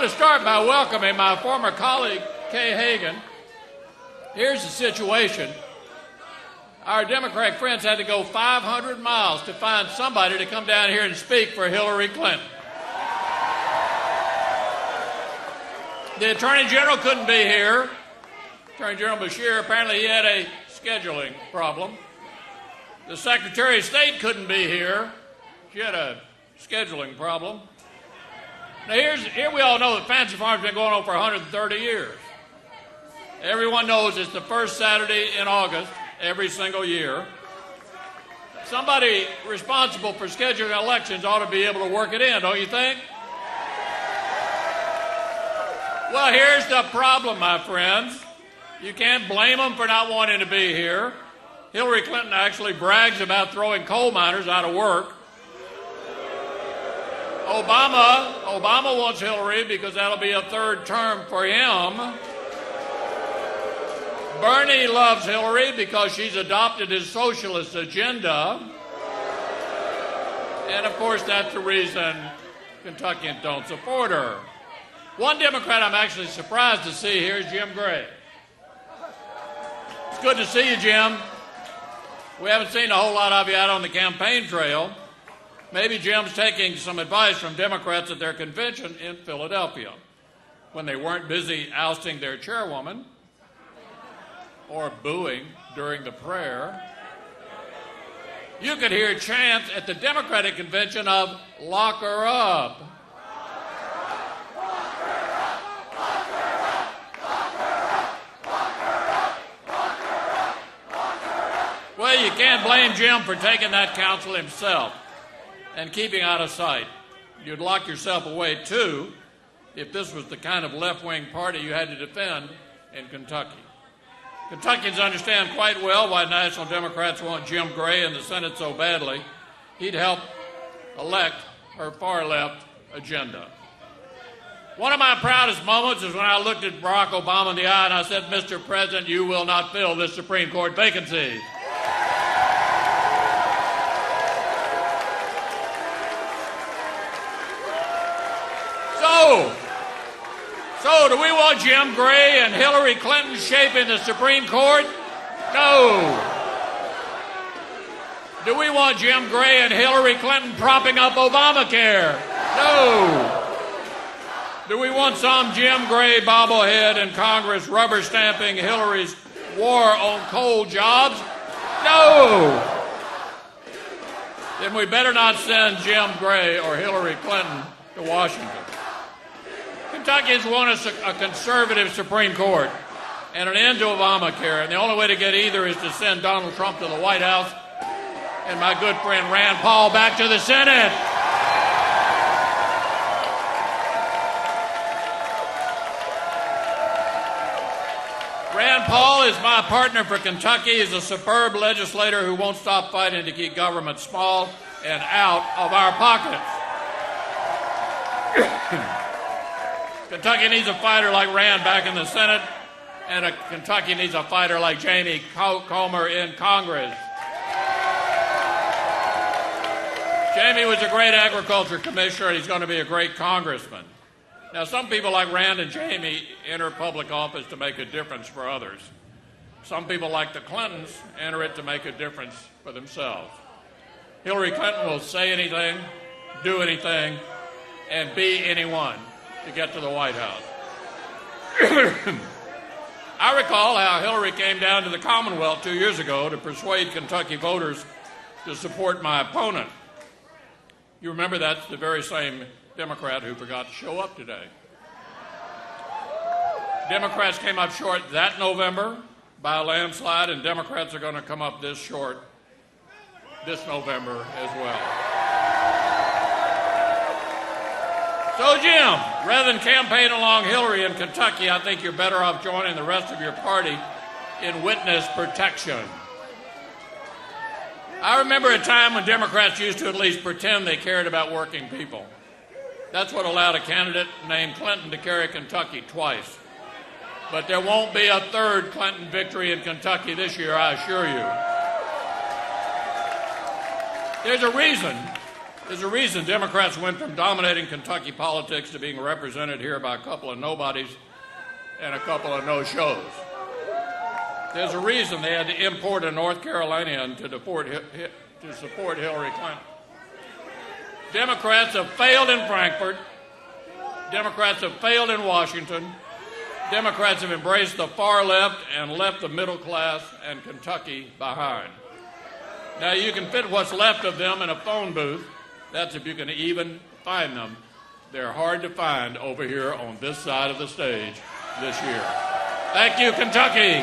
want to start by welcoming my former colleague, Kay Hagan. Here's the situation. Our Democratic friends had to go 500 miles to find somebody to come down here and speak for Hillary Clinton. The Attorney General couldn't be here. Attorney General Bashir, apparently he had a scheduling problem. The Secretary of State couldn't be here. She had a scheduling problem. Now here we all know that Fancy Farm's been going on for 130 years. Everyone knows it's the first Saturday in August every single year. Somebody responsible for scheduling elections ought to be able to work it in, don't you think? Well, here's the problem, my friends. You can't blame them for not wanting to be here. Hillary Clinton actually brags about throwing coal miners out of work. Obama wants Hillary because that'll be a third term for him. Bernie loves Hillary because she's adopted his socialist agenda. And of course, that's the reason Kentuckians don't support her. One Democrat I'm actually surprised to see here is Jim Gray. It's good to see you, Jim. We haven't seen a whole lot of you out on the campaign trail. Maybe Jim's taking some advice from Democrats at their convention in Philadelphia when they weren't busy ousting their chairwoman or booing during the prayer. You could hear chants at the Democratic convention of "Lock her up." Well, you can't blame Jim for taking that counsel himself and keeping out of sight. You'd lock yourself away, too, if this was the kind of left-wing party you had to defend in Kentucky. Kentuckians understand quite well why National Democrats want Jim Gray in the Senate so badly. He'd help elect her far-left agenda. One of my proudest moments is when I looked at Barack Obama in the eye and I said, "Mr. President, you will not fill this Supreme Court vacancy." So, do we want Jim Gray and Hillary Clinton shaping the Supreme Court? No. Do we want Jim Gray and Hillary Clinton propping up Obamacare? No. Do we want some Jim Gray bobblehead in Congress rubber stamping Hillary's war on coal jobs? No. Then we better not send Jim Gray or Hillary Clinton to Washington. Kentuckians want a conservative Supreme Court and an end to Obamacare, and the only way to get either is to send Donald Trump to the White House and my good friend Rand Paul back to the Senate. Rand Paul is my partner for Kentucky. He's a superb legislator who won't stop fighting to keep government small and out of our pockets. Kentucky needs a fighter like Rand back in the Senate, and Kentucky needs a fighter like Jamie Comer in Congress. Jamie was a great agriculture commissioner, and he's going to be a great congressman. Now, some people like Rand and Jamie enter public office to make a difference for others. Some people like the Clintons enter it to make a difference for themselves. Hillary Clinton will say anything, do anything, and be anyone to get to the White House. I recall how Hillary came down to the Commonwealth 2 years ago to persuade Kentucky voters to support my opponent. You remember that's the very same Democrat who forgot to show up today. Democrats came up short that November by a landslide, and Democrats are going to come up this short this November as well. So, Jim, rather than campaign along Hillary in Kentucky, I think you're better off joining the rest of your party in witness protection. I remember a time when Democrats used to at least pretend they cared about working people. That's what allowed a candidate named Clinton to carry Kentucky twice. But there won't be a third Clinton victory in Kentucky this year, I assure you. There's a reason There's a reason Democrats went from dominating Kentucky politics to being represented here by a couple of nobodies and a couple of no-shows. There's a reason they had to import a North Carolinian to support Hillary Clinton. Democrats have failed in Frankfurt. Democrats have failed in Washington. Democrats have embraced the far left and left the middle class and Kentucky behind. Now, you can fit what's left of them in a phone booth. That's if you can even find them. They're hard to find over here on this side of the stage this year. Thank you, Kentucky.